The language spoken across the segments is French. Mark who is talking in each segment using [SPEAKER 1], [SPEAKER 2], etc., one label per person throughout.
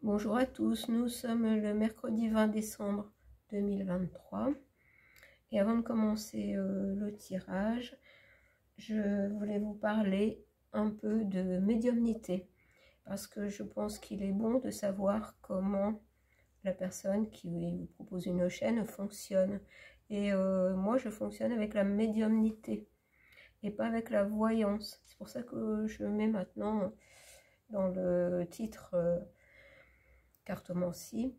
[SPEAKER 1] Bonjour à tous, nous sommes le mercredi 20 décembre 2023 et avant de commencer le tirage, je voulais vous parler un peu de médiumnité parce que je pense qu'il est bon de savoir comment la personne qui vous propose une chaîne fonctionne. Et moi je fonctionne avec la médiumnité et pas avec la voyance. C'est pour ça que je mets maintenant dans le titre cartomancie,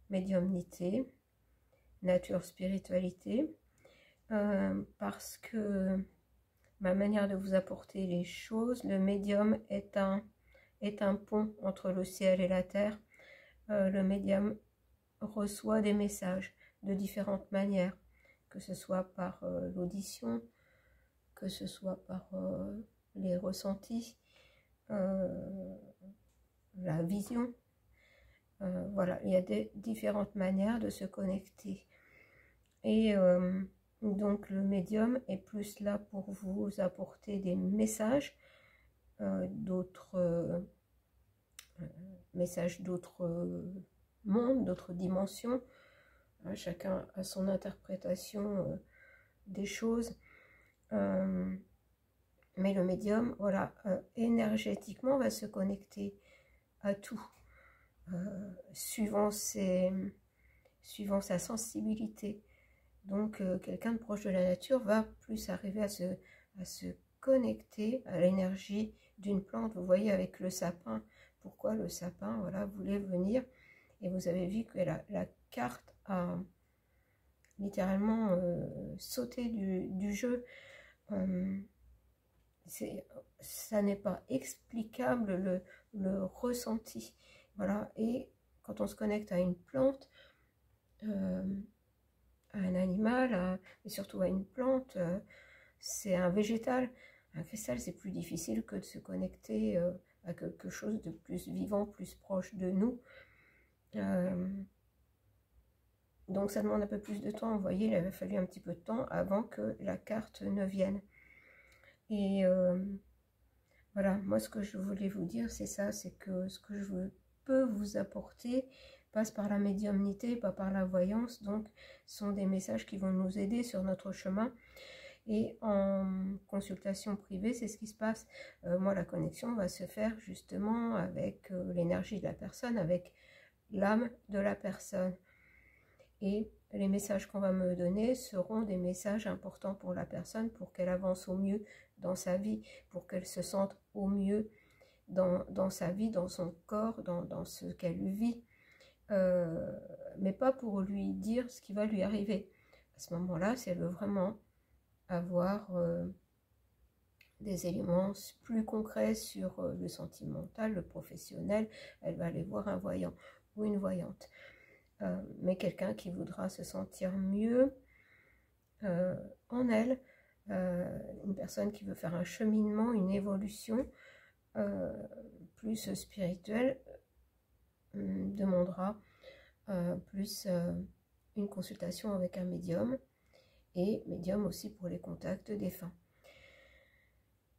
[SPEAKER 1] médiumnité, nature, spiritualité, parce que ma manière de vous apporter les choses, le médium est un pont entre le ciel et la terre. Le médium reçoit des messages de différentes manières, que ce soit par l'audition, que ce soit par les ressentis, la vision. Voilà, il y a différentes manières de se connecter. Et donc le médium est plus là pour vous apporter des messages, d'autres messages d'autres mondes, d'autres dimensions. Chacun a son interprétation des choses. Mais le médium, voilà, énergétiquement va se connecter à tout. Suivant sa sensibilité. Donc quelqu'un de proche de la nature va plus arriver à se connecter à l'énergie d'une plante. Vous voyez avec le sapin, pourquoi le sapin voilà, voulait venir. Et vous avez vu que la carte a littéralement sauté du jeu. Ça n'est pas explicable le ressenti. Voilà, et quand on se connecte à une plante, à un animal, et surtout à une plante, c'est un végétal. Un cristal, c'est plus difficile que de se connecter à quelque chose de plus vivant, plus proche de nous. Donc ça demande un peu plus de temps. Vous voyez, il avait fallu un petit peu de temps avant que la carte ne vienne. Et voilà, moi ce que je voulais vous dire, c'est ça, c'est que ce que je peux vous apporter passe par la médiumnité, pas par la voyance. Donc ce sont des messages qui vont nous aider sur notre chemin. Et en consultation privée, c'est ce qui se passe. Moi, la connexion va se faire justement avec l'énergie de la personne, avec l'âme de la personne. Et les messages qu'on va me donner seront des messages importants pour la personne, pour qu'elle avance au mieux dans sa vie, pour qu'elle se sente au mieux dans sa vie, dans son corps, dans ce qu'elle vit. Mais pas pour lui dire ce qui va lui arriver. À ce moment-là, si elle veut vraiment avoir des éléments plus concrets sur le sentimental, le professionnel, elle va aller voir un voyant ou une voyante. Mais quelqu'un qui voudra se sentir mieux en elle, une personne qui veut faire un cheminement, une évolution plus spirituelle, demandera plus une consultation avec un médium, et médium aussi pour les contacts défunts.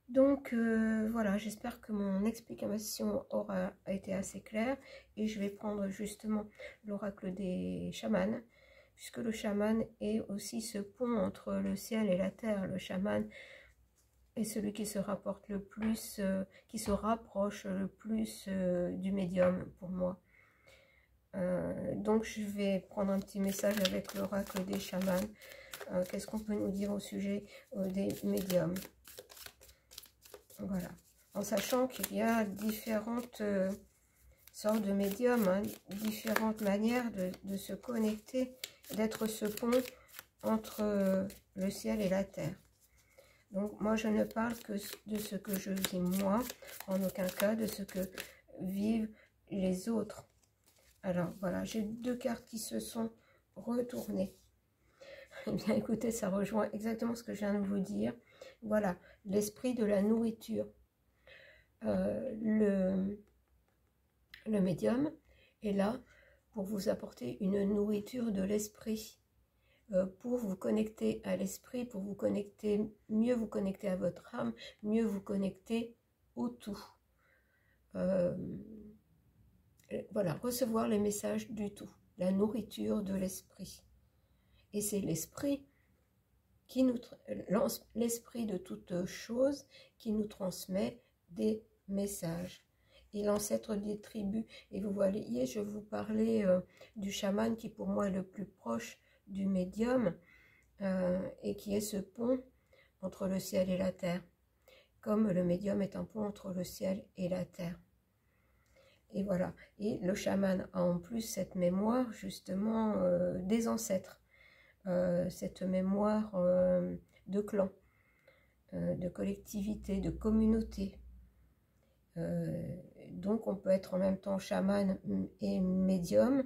[SPEAKER 1] Donc voilà, j'espère que mon explication aura été assez claire, et je vais prendre justement l'oracle des chamans, puisque le chaman est aussi ce pont entre le ciel et la terre. Le chaman est celui qui se rapporte le plus, qui se rapproche le plus du médium pour moi. Donc je vais prendre un petit message avec l'oracle des chamans. Qu'est-ce qu'on peut nous dire au sujet des médiums? Voilà, en sachant qu'il y a différentes sortes de médiums, hein, différentes manières de se connecter, d'être ce pont entre le ciel et la terre. Donc moi je ne parle que de ce que je vis moi, en aucun cas de ce que vivent les autres. Alors voilà, j'ai deux cartes qui se sont retournées. Eh bien écoutez, ça rejoint exactement ce que je viens de vous dire. Voilà, l'esprit de la nourriture. Le médium est là pour vous apporter une nourriture de l'esprit, pour vous connecter à l'esprit, pour vous connecter, mieux vous connecter à votre âme, mieux vous connecter au tout. voilà, recevoir les messages du tout, la nourriture de l'esprit. Et c'est l'esprit qui nous, l'esprit de toute chose qui nous transmet des messages. Et l'ancêtre des tribus, et vous voyez, je vous parlais du chaman qui pour moi est le plus proche du médium et qui est ce pont entre le ciel et la terre, comme le médium est un pont entre le ciel et la terre. Et voilà, et le chaman a en plus cette mémoire justement des ancêtres, cette mémoire de clan, de collectivité, de communauté. Donc on peut être en même temps chaman et médium,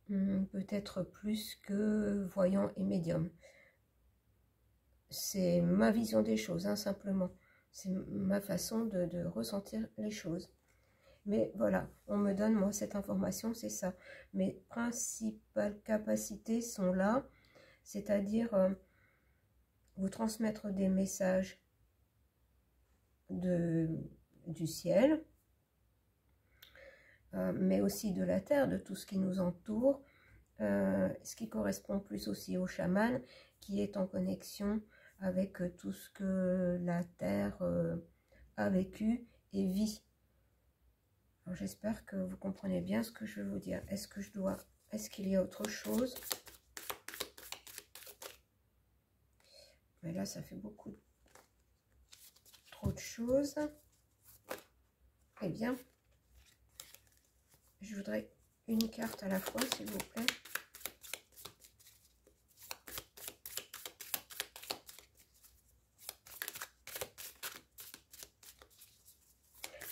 [SPEAKER 1] peut-être plus que voyant et médium. C'est ma vision des choses, hein, simplement. C'est ma façon de ressentir les choses. Mais voilà, on me donne, moi, cette information, c'est ça. Mes principales capacités sont là, c'est-à-dire vous transmettre des messages du ciel, mais aussi de la terre, de tout ce qui nous entoure, ce qui correspond plus aussi au chaman, qui est en connexion avec tout ce que la terre a vécu et vit. Alors j'espère que vous comprenez bien ce que je veux vous dire. Est-ce qu'il y a autre chose? Mais là, ça fait beaucoup trop de choses. Eh bien, je voudrais une carte à la fois, s'il vous plaît.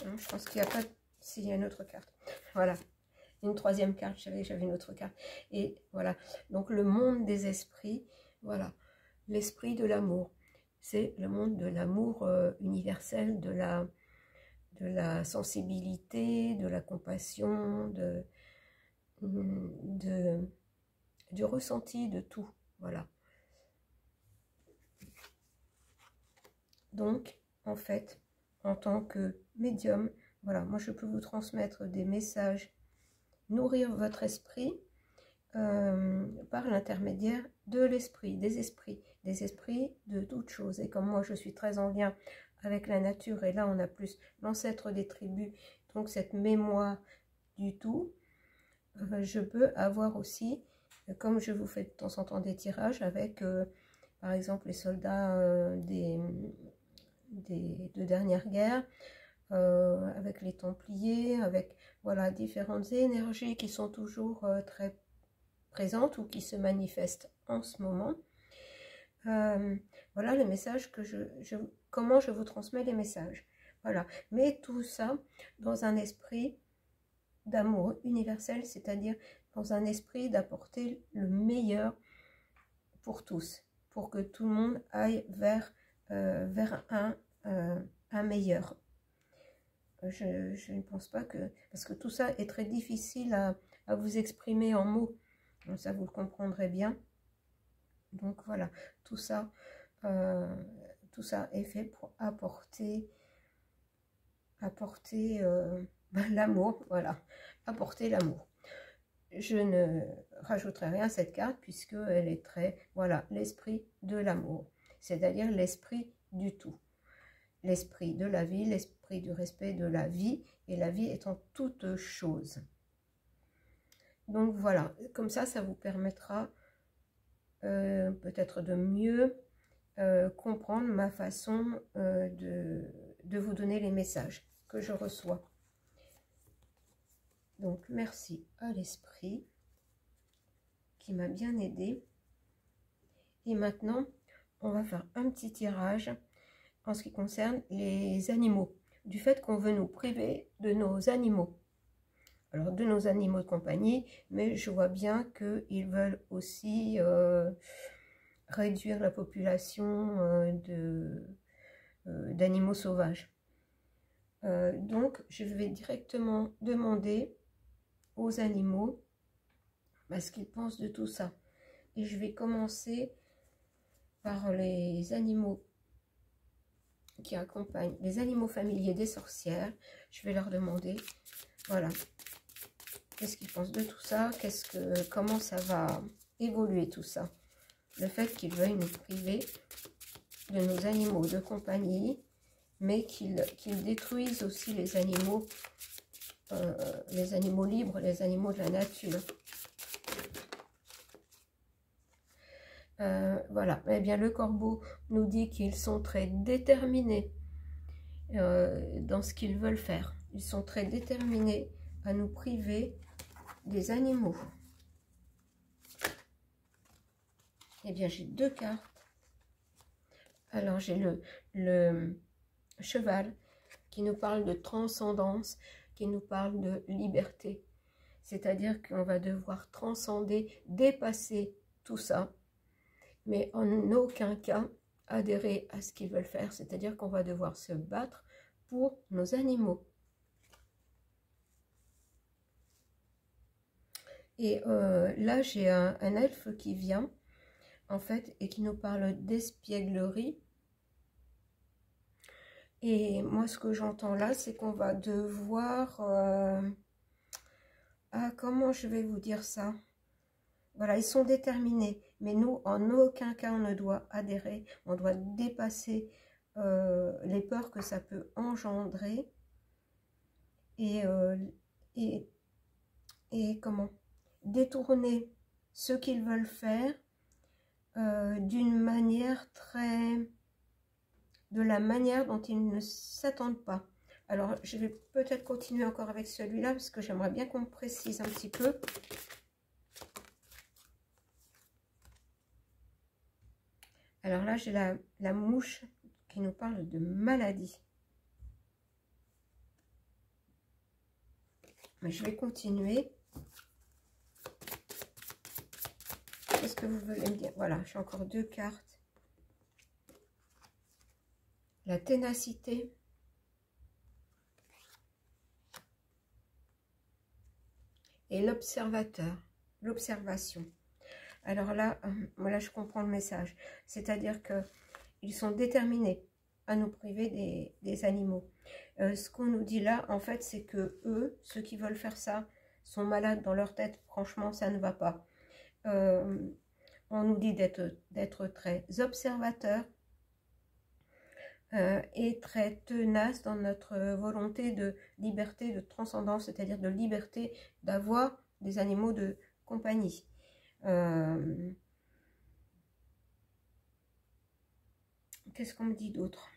[SPEAKER 1] Non, je pense qu'il n'y a pas... S'il y a une autre carte. Voilà. Une troisième carte. Je savais que j'avais une autre carte. Et voilà. Donc, le monde des esprits. Voilà. L'esprit de l'amour. C'est le monde de l'amour universel, de la sensibilité, de la compassion, du ressenti, de tout. Voilà. Donc, en fait, en tant que médium, voilà, moi je peux vous transmettre des messages, nourrir votre esprit par l'intermédiaire de l'esprit, des esprits de toutes choses. Et comme moi je suis très en lien avec la nature, et là on a plus l'ancêtre des tribus, donc cette mémoire du tout, je peux avoir aussi, comme je vous fais de temps en temps des tirages avec, par exemple, les soldats de dernière guerre, avec les Templiers, avec voilà différentes énergies qui sont toujours très présentes ou qui se manifestent en ce moment. Voilà les messages que comment je vous transmets les messages. Voilà, mais tout ça dans un esprit d'amour universel, c'est-à-dire dans un esprit d'apporter le meilleur pour tous, pour que tout le monde aille vers un meilleur. Je ne pense pas que... Parce que tout ça est très difficile à vous exprimer en mots. Donc ça, vous le comprendrez bien. Donc voilà, tout ça est fait pour apporter l'amour. Voilà, apporter l'amour. Je ne rajouterai rien à cette carte puisqu'elle est très... Voilà, l'esprit de l'amour. C'est-à-dire l'esprit du tout. L'esprit de la vie, l'esprit du respect de la vie, et la vie étant toute chose. Donc voilà, comme ça vous permettra peut-être de mieux comprendre ma façon de vous donner les messages que je reçois. Donc merci à l'esprit qui m'a bien aidé. Et maintenant, on va faire un petit tirage en ce qui concerne les animaux, du fait qu'on veut nous priver de nos animaux. Alors, de nos animaux de compagnie, mais je vois bien qu'ils veulent aussi réduire la population d'animaux sauvages. Donc, je vais directement demander aux animaux ce qu'ils pensent de tout ça. Et je vais commencer par les animaux qui accompagnent les animaux familiers des sorcières. Je vais leur demander, voilà, Qu'est-ce qu'ils pensent de tout ça? Comment ça va évoluer tout ça? Le fait qu'ils veuillent nous priver de nos animaux de compagnie, mais qu'ils détruisent aussi les animaux libres, les animaux de la nature. Voilà, eh bien le corbeau nous dit qu'ils sont très déterminés dans ce qu'ils veulent faire. Ils sont très déterminés à nous priver des animaux. Eh bien j'ai deux cartes. Alors j'ai le cheval qui nous parle de transcendance, qui nous parle de liberté. C'est-à-dire qu'on va devoir transcender, dépasser tout ça, mais en aucun cas adhérer à ce qu'ils veulent faire. C'est-à-dire qu'on va devoir se battre pour nos animaux. Et là, j'ai un elfe qui vient, en fait, et qui nous parle d'espièglerie. Et moi, ce que j'entends là, c'est qu'on va devoir... comment je vais vous dire ça? Voilà, ils sont déterminés. Mais nous, en aucun cas, on ne doit adhérer. On doit dépasser les peurs que ça peut engendrer. Et comment? Détourner ce qu'ils veulent faire d'une manière de la manière dont ils ne s'attendent pas. Alors, je vais peut-être continuer encore avec celui-là, parce que j'aimerais bien qu'on me précise un petit peu. Alors là, j'ai la mouche qui nous parle de maladie. Mais je vais continuer. Qu'est-ce que vous voulez me dire? Voilà, j'ai encore deux cartes. La ténacité. Et l'observateur, l'observation. Alors là, voilà, je comprends le message. C'est-à-dire qu'ils sont déterminés à nous priver des animaux. Ce qu'on nous dit là, en fait, c'est que eux, ceux qui veulent faire ça, sont malades dans leur tête. Franchement, ça ne va pas. On nous dit d'être très observateurs et très tenaces dans notre volonté de liberté, de transcendance, c'est-à-dire de liberté d'avoir des animaux de compagnie. Qu'est-ce qu'on me dit d'autre?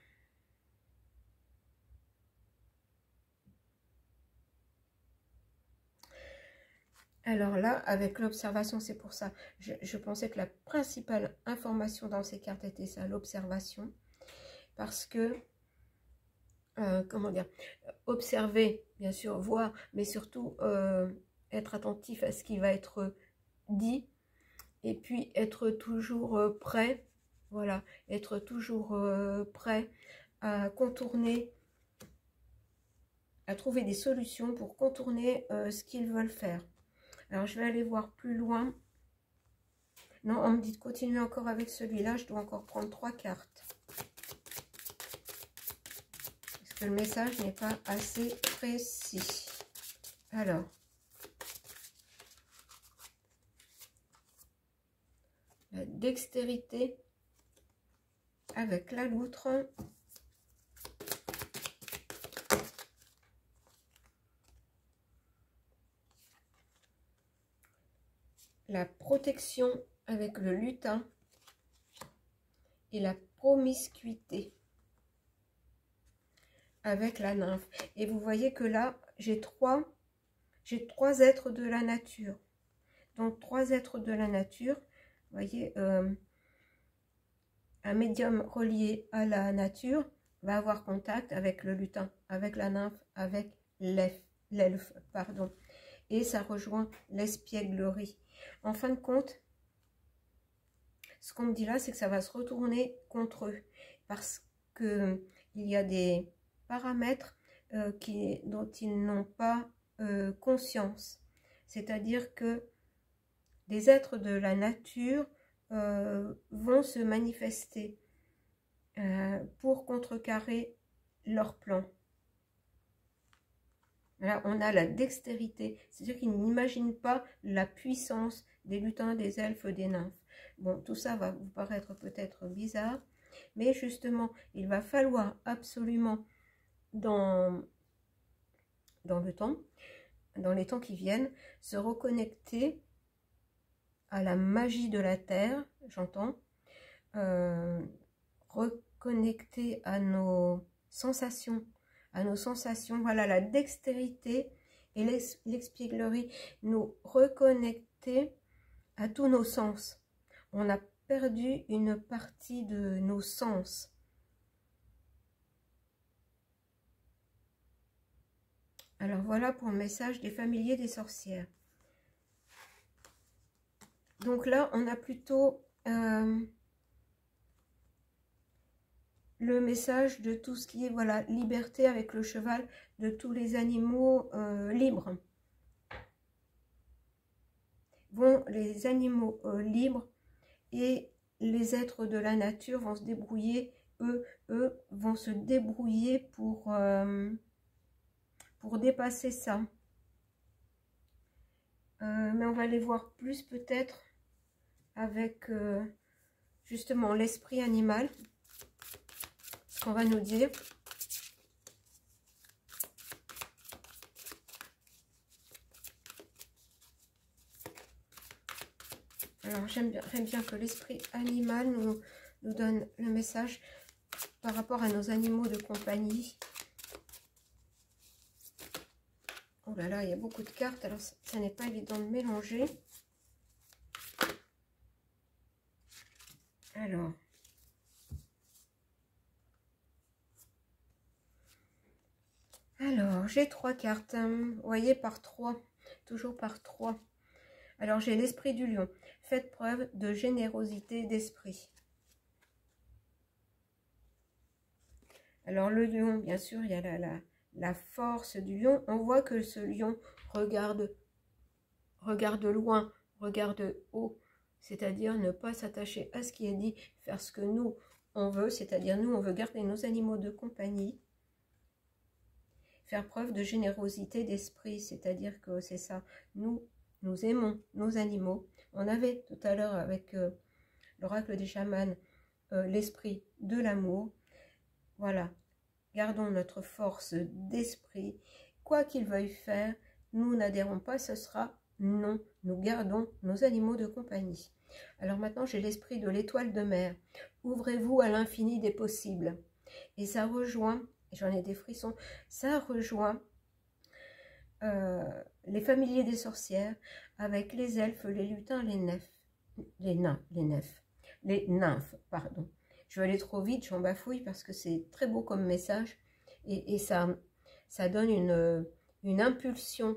[SPEAKER 1] Alors là, avec l'observation, c'est pour ça. Je pensais que la principale information dans ces cartes était ça, l'observation. Parce que, comment dire, observer, bien sûr, voir, mais surtout être attentif à ce qui va être dit. Et puis être toujours prêt, voilà, être toujours prêt à contourner, à trouver des solutions pour contourner ce qu'ils veulent faire. Alors, je vais aller voir plus loin. Non, on me dit de continuer encore avec celui-là. Je dois encore prendre 3 cartes. Parce que le message n'est pas assez précis. Alors. La dextérité avec la loutre. La protection avec le lutin et la promiscuité avec la nymphe. Et vous voyez que là, j'ai trois êtres de la nature. Donc, 3 êtres de la nature. Vous voyez, un médium relié à la nature va avoir contact avec le lutin, avec la nymphe, avec l'elfe, pardon. Et ça rejoint l'espièglerie. En fin de compte, ce qu'on me dit là, c'est que ça va se retourner contre eux. Parce qu'il y a des paramètres dont ils n'ont pas conscience. C'est-à-dire que des êtres de la nature vont se manifester pour contrecarrer leur plan. Là, on a la dextérité, c'est-à-dire qu'ils n'imaginent pas la puissance des lutins, des elfes, des nymphes. Bon, tout ça va vous paraître peut-être bizarre, mais justement, il va falloir absolument, dans le temps, dans les temps qui viennent, se reconnecter à la magie de la terre, j'entends, reconnecter à nos sensations, voilà, la dextérité et l'expiglerie, nous reconnecter à tous nos sens. On a perdu une partie de nos sens. Alors voilà pour le message des familiers des sorcières. Donc là, on a plutôt le message de tout ce qui est, voilà, liberté avec le cheval, de tous les animaux libres. Bon, les animaux libres et les êtres de la nature vont se débrouiller, eux vont se débrouiller pour dépasser ça. Mais on va les voir plus peut-être avec justement l'esprit animal, ce qu'on va nous dire. Alors j'aimerais bien que l'esprit animal nous donne le message par rapport à nos animaux de compagnie. Oh là là, il y a beaucoup de cartes, alors ça n'est pas évident de mélanger. Alors j'ai 3 cartes, vous voyez, par 3, toujours par 3. Alors j'ai l'esprit du lion. Faites preuve de générosité d'esprit. Alors le lion, bien sûr, il y a la force du lion. On voit que ce lion regarde loin, regarde haut. C'est-à-dire ne pas s'attacher à ce qui est dit, faire ce que nous, on veut. C'est-à-dire nous, on veut garder nos animaux de compagnie. Faire preuve de générosité d'esprit. C'est-à-dire que c'est ça. Nous aimons nos animaux. On avait tout à l'heure avec l'oracle des chamans l'esprit de l'amour. Voilà, gardons notre force d'esprit. Quoi qu'ils veuillent faire, nous n'adhérons pas, ce sera non. Nous gardons nos animaux de compagnie. Alors maintenant, j'ai l'esprit de l'étoile de mer. Ouvrez-vous à l'infini des possibles. Et ça rejoint, j'en ai des frissons, ça rejoint les familiers des sorcières avec les elfes, les lutins, les nymphes, pardon. Je vais aller trop vite, j'en bafouille parce que c'est très beau comme message et ça donne une impulsion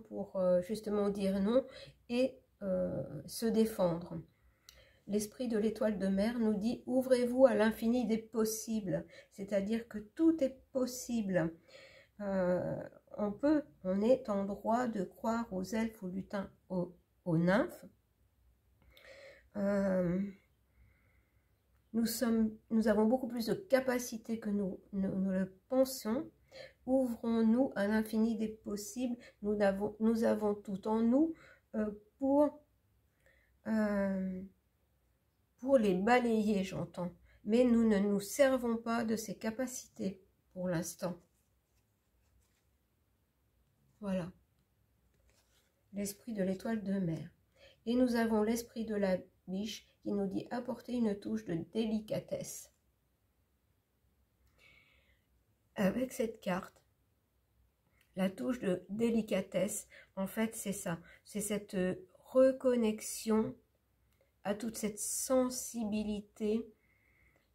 [SPEAKER 1] pour justement dire non et se défendre. L'esprit de l'étoile de mer nous dit « Ouvrez-vous à l'infini des possibles », c'est-à-dire que tout est possible. On est en droit de croire aux elfes, aux lutins, aux nymphes. Nous avons beaucoup plus de capacité que nous le pensons. Ouvrons-nous à l'infini des possibles. Nous avons tout en nous pour les balayer, j'entends. Mais nous ne nous servons pas de ces capacités pour l'instant. Voilà. L'esprit de l'étoile de mer. Et nous avons l'esprit de la biche qui nous dit apporter une touche de délicatesse. Avec cette carte, la touche de délicatesse, en fait, c'est ça. C'est cette reconnexion à toute cette sensibilité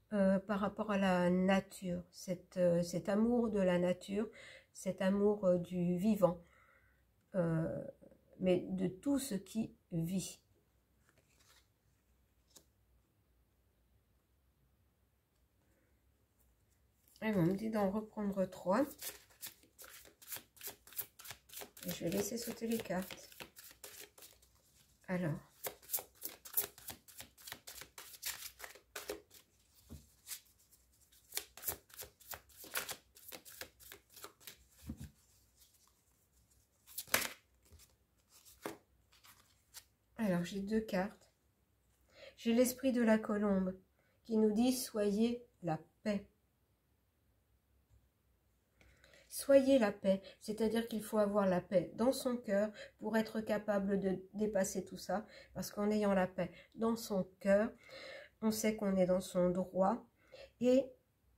[SPEAKER 1] par rapport à la nature, cet amour de la nature, cet amour du vivant, mais de tout ce qui vit. Et on me dit d'en reprendre 3. Et je vais laisser sauter les cartes. Alors. Alors, j'ai deux cartes. J'ai l'esprit de la colombe qui nous dit « Soyez la paix ». Soyez la paix, c'est-à-dire qu'il faut avoir la paix dans son cœur pour être capable de dépasser tout ça. Parce qu'en ayant la paix dans son cœur, on sait qu'on est dans son droit et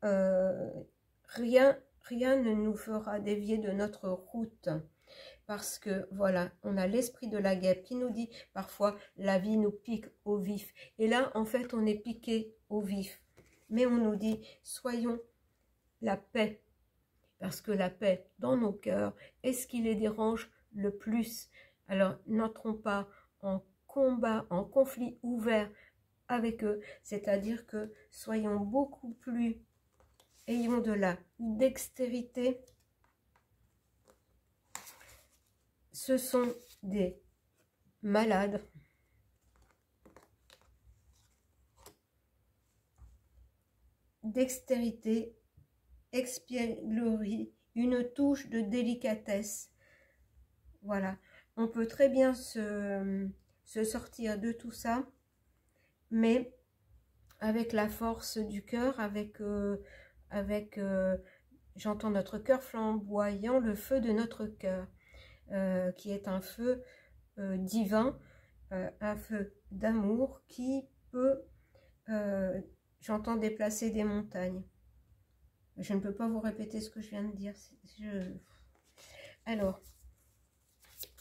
[SPEAKER 1] rien ne nous fera dévier de notre route. Parce que voilà, on a l'esprit de la guêpe qui nous dit parfois la vie nous pique au vif. Et là, en fait, on est piqué au vif. Mais on nous dit soyons la paix. Parce que la paix dans nos cœurs est ce qui les dérange le plus. Alors, n'entrons pas en combat, en conflit ouvert avec eux. C'est-à-dire que soyons beaucoup plus, ayons de la dextérité. Ce sont des malades. Dextérité, espièglerie, une touche de délicatesse. Voilà, on peut très bien se sortir de tout ça, mais avec la force du cœur, j'entends notre cœur flamboyant, le feu de notre cœur, qui est un feu divin, un feu d'amour qui peut, j'entends déplacer des montagnes. Je ne peux pas vous répéter ce que je viens de dire. Alors,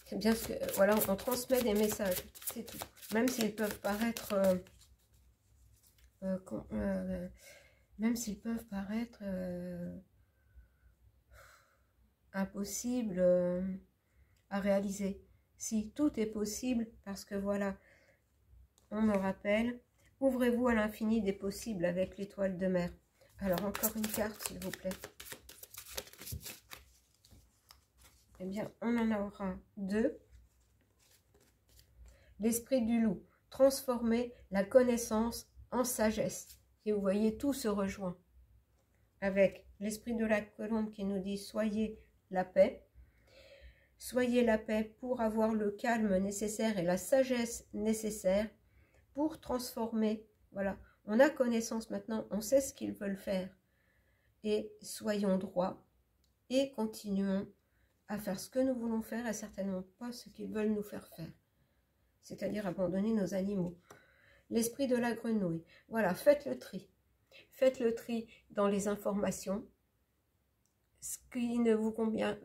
[SPEAKER 1] c'est bien ce que, voilà, on transmet des messages, c'est tout. Même s'ils peuvent paraître, impossibles à réaliser. Si tout est possible, parce que voilà, on me rappelle, ouvrez-vous à l'infini des possibles avec l'étoile de mer. Alors, encore une carte, s'il vous plaît. Eh bien, on en aura deux. L'esprit du loup, transformer la connaissance en sagesse. Et vous voyez, tout se rejoint. Avec l'esprit de la colombe qui nous dit « Soyez la paix ». Soyez la paix pour avoir le calme nécessaire et la sagesse nécessaire pour transformer. Voilà, on a connaissance maintenant, on sait ce qu'ils veulent faire. Et soyons droits et continuons à faire ce que nous voulons faire et certainement pas ce qu'ils veulent nous faire faire. C'est-à-dire abandonner nos animaux. L'esprit de la grenouille. Voilà, faites le tri. Faites le tri dans les informations. Ce qui ne vous convient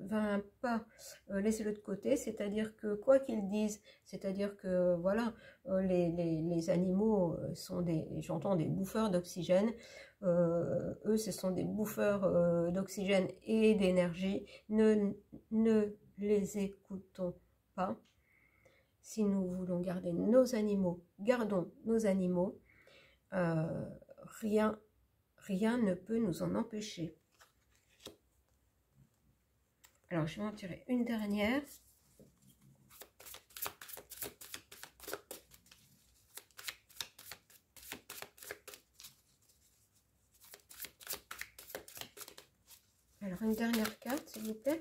[SPEAKER 1] pas, laissez-le de côté. C'est-à-dire que quoi qu'ils disent, c'est-à-dire que voilà, les animaux sont j'entends des bouffeurs d'oxygène. Eux, ce sont des bouffeurs d'oxygène et d'énergie. Ne les écoutons pas. Si nous voulons garder nos animaux, gardons nos animaux. Rien ne peut nous en empêcher. Alors, je vais en tirer une dernière. Alors, une dernière carte, s'il vous plaît.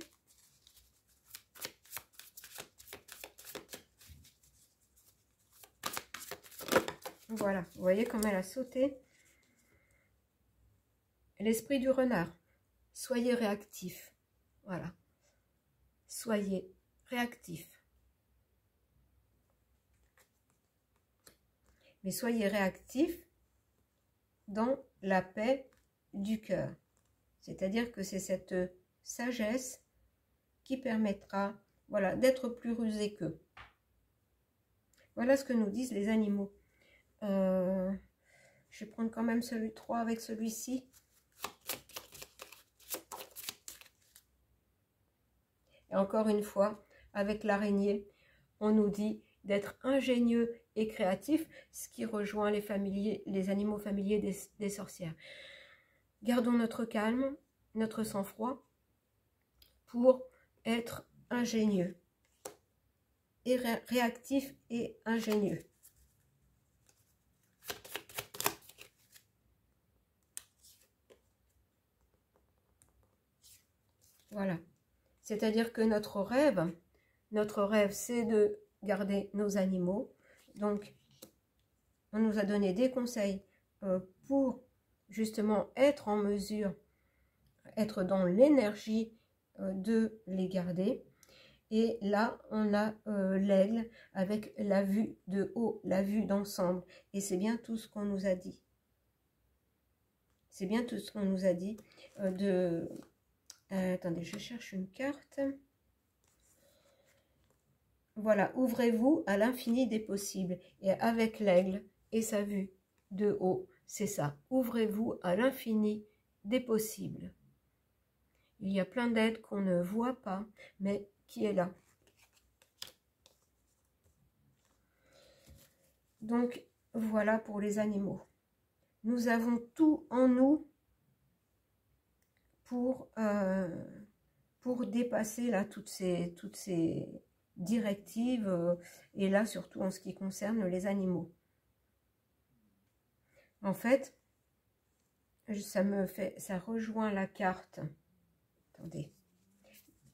[SPEAKER 1] Voilà, vous voyez comme elle a sauté. L'esprit du renard. Soyez réactif. Voilà. Soyez réactif. Mais soyez réactif dans la paix du cœur. C'est-à-dire que c'est cette sagesse qui permettra, voilà, d'être plus rusé qu'eux. Voilà ce que nous disent les animaux. Je vais prendre quand même celui 3 avec celui-ci. Et encore une fois, avec l'araignée, on nous dit d'être ingénieux et créatif, ce qui rejoint les animaux familiers des sorcières. Gardons notre calme, notre sang-froid pour être ingénieux et réactif et ingénieux. Voilà. C'est-à-dire que notre rêve, c'est de garder nos animaux, Donc, on nous a donné des conseils pour justement être en mesure, être dans l'énergie de les garder. Et là, on a l'aigle avec la vue de haut, la vue d'ensemble. Et c'est bien tout ce qu'on nous a dit. C'est bien tout ce qu'on nous a dit attendez, je cherche une carte. Voilà, ouvrez-vous à l'infini des possibles. Et avec l'aigle et sa vue de haut, c'est ça. Ouvrez-vous à l'infini des possibles. Il y a plein d'aides qu'on ne voit pas, mais qui est là. Donc, voilà pour les animaux. Nous avons tout en nous pour dépasser là toutes ces directives, et là surtout en ce qui concerne les animaux. En fait, ça rejoint la carte. Attendez.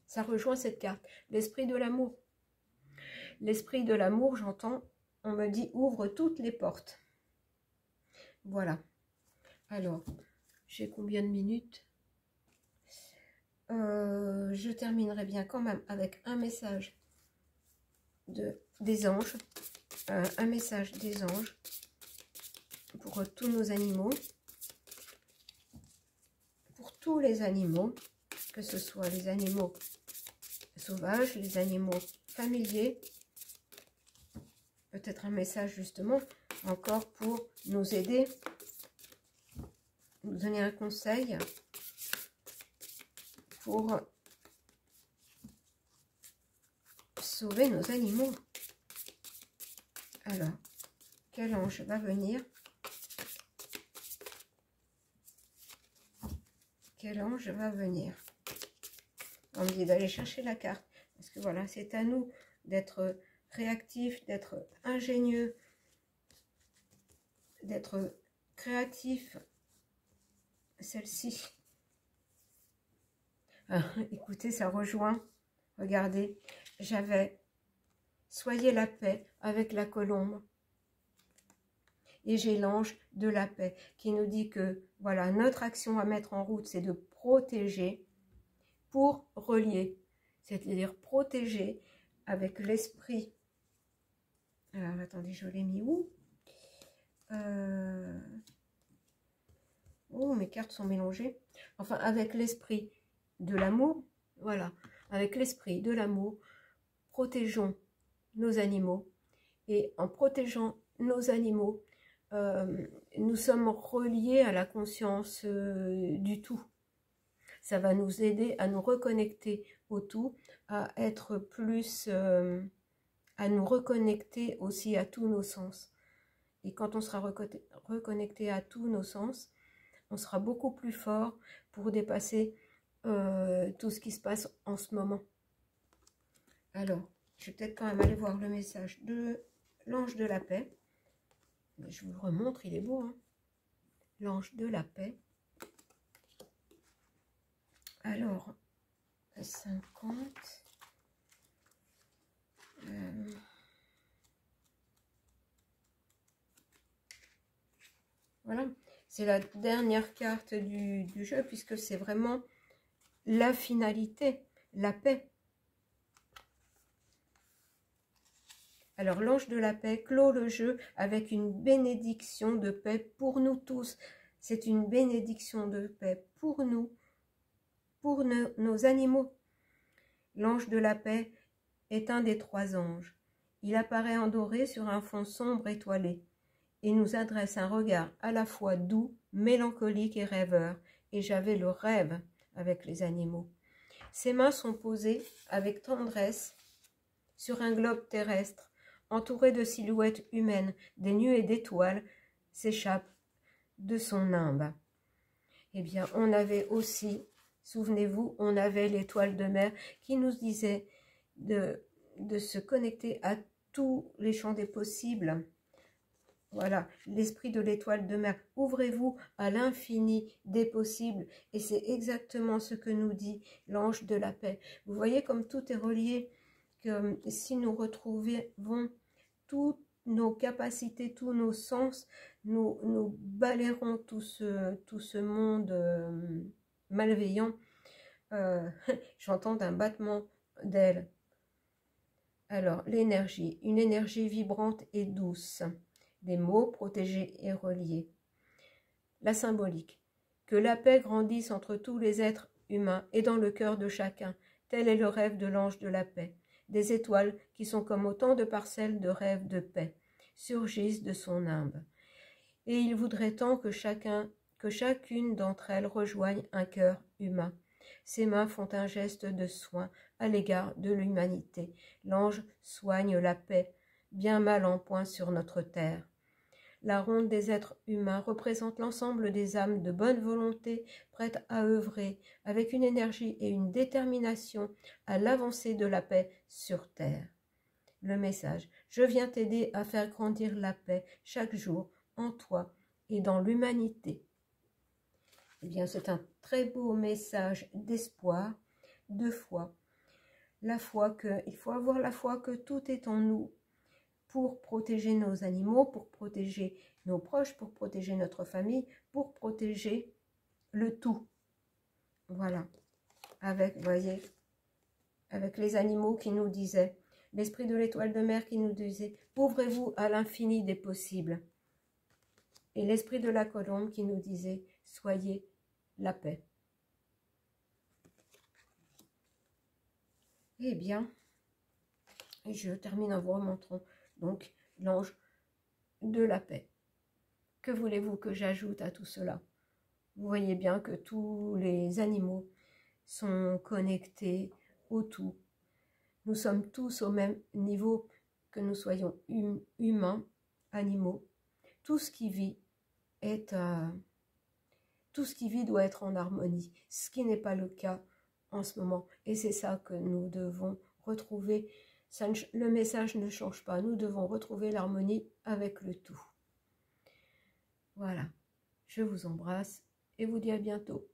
[SPEAKER 1] Ça rejoint cette carte. L'esprit de l'amour. L'esprit de l'amour, j'entends, on me dit ouvre toutes les portes. Voilà. Alors, j'ai combien de minutes? Je terminerai bien quand même avec un message des anges. Un message des anges pour tous nos animaux. Pour tous les animaux, que ce soit les animaux sauvages, les animaux familiers. Peut-être un message justement encore pour nous aider, nous donner un conseil pour sauver nos animaux. Alors, quel ange va venir? Quel ange va venir? On me dit d'aller chercher la carte. Parce que voilà, c'est à nous d'être réactifs, d'être ingénieux, d'être créatifs. Celle-ci. Ah, écoutez, ça rejoint. Regardez, j'avais « Soyez la paix » avec la colombe. Et j'ai l'ange de la paix qui nous dit que voilà, notre action à mettre en route, c'est de protéger pour relier. C'est-à-dire protéger avec l'esprit. Alors, attendez, je l'ai mis où? Oh, mes cartes sont mélangées. Enfin, avec l'esprit de l'amour, voilà. Avec l'esprit de l'amour, protégeons nos animaux. Et en protégeant nos animaux, nous sommes reliés à la conscience du tout. Ça va nous aider à nous reconnecter au tout, à être plus, à nous reconnecter aussi à tous nos sens. Et quand on sera reconnecté à tous nos sens, on sera beaucoup plus fort pour dépasser tout ce qui se passe en ce moment. Alors, je vais peut-être quand même aller voir le message de l'ange de la paix. Je vous le remontre, il est beau, hein? L'ange de la paix. Alors, 50. Voilà, c'est la dernière carte du jeu, puisque c'est vraiment la finalité, la paix. Alors, l'ange de la paix clôt le jeu avec une bénédiction de paix pour nous tous. C'est une bénédiction de paix pour nous, pour nos animaux. L'ange de la paix est un des 3 anges. Il apparaît en doré sur un fond sombre étoilé et nous adresse un regard à la fois doux, mélancolique et rêveur. Et j'avais le rêve avec les animaux. Ses mains sont posées avec tendresse sur un globe terrestre, entouré de silhouettes humaines, des nuées d'étoiles s'échappent de son nimbe. Eh bien, on avait aussi, souvenez-vous, on avait l'étoile de mer qui nous disait de se connecter à tous les champs des possibles. Voilà, l'esprit de l'étoile de mer. Ouvrez-vous à l'infini des possibles. Et c'est exactement ce que nous dit l'ange de la paix. Vous voyez comme tout est relié, que si nous retrouvons nos capacités, tous nos sens, nous balayerons tout ce monde malveillant. J'entends un battement d'ailes. Alors, l'énergie, une énergie vibrante et douce. Les mots protégés et reliés. La symbolique. Que la paix grandisse entre tous les êtres humains et dans le cœur de chacun. Tel est le rêve de l'ange de la paix. Des étoiles qui sont comme autant de parcelles de rêves de paix surgissent de son nimbe. Et il voudrait tant que chacune d'entre elles rejoigne un cœur humain. Ses mains font un geste de soin à l'égard de l'humanité. L'ange soigne la paix, bien mal en point sur notre terre. La ronde des êtres humains représente l'ensemble des âmes de bonne volonté, prêtes à œuvrer avec une énergie et une détermination à l'avancée de la paix sur terre. Le message: je viens t'aider à faire grandir la paix chaque jour en toi et dans l'humanité. Eh bien, c'est un très beau message d'espoir, de foi. Il faut avoir la foi que tout est en nous pour protéger nos animaux, pour protéger nos proches, pour protéger notre famille, pour protéger le tout. Voilà. Avec, vous voyez, avec les animaux qui nous disaient, l'esprit de l'étoile de mer qui nous disait, ouvrez-vous à l'infini des possibles. Et l'esprit de la colombe qui nous disait, soyez la paix. Eh bien, je termine en vous remontrant donc l'ange de la paix. Que voulez-vous que j'ajoute à tout cela? Vous voyez bien que tous les animaux sont connectés au tout. Nous sommes tous au même niveau, que nous soyons humains, animaux. Tout ce qui vit doit être en harmonie, ce qui n'est pas le cas en ce moment. Et c'est ça que nous devons retrouver. Le message ne change pas. Nous devons retrouver l'harmonie avec le tout. Voilà. Je vous embrasse et vous dis à bientôt.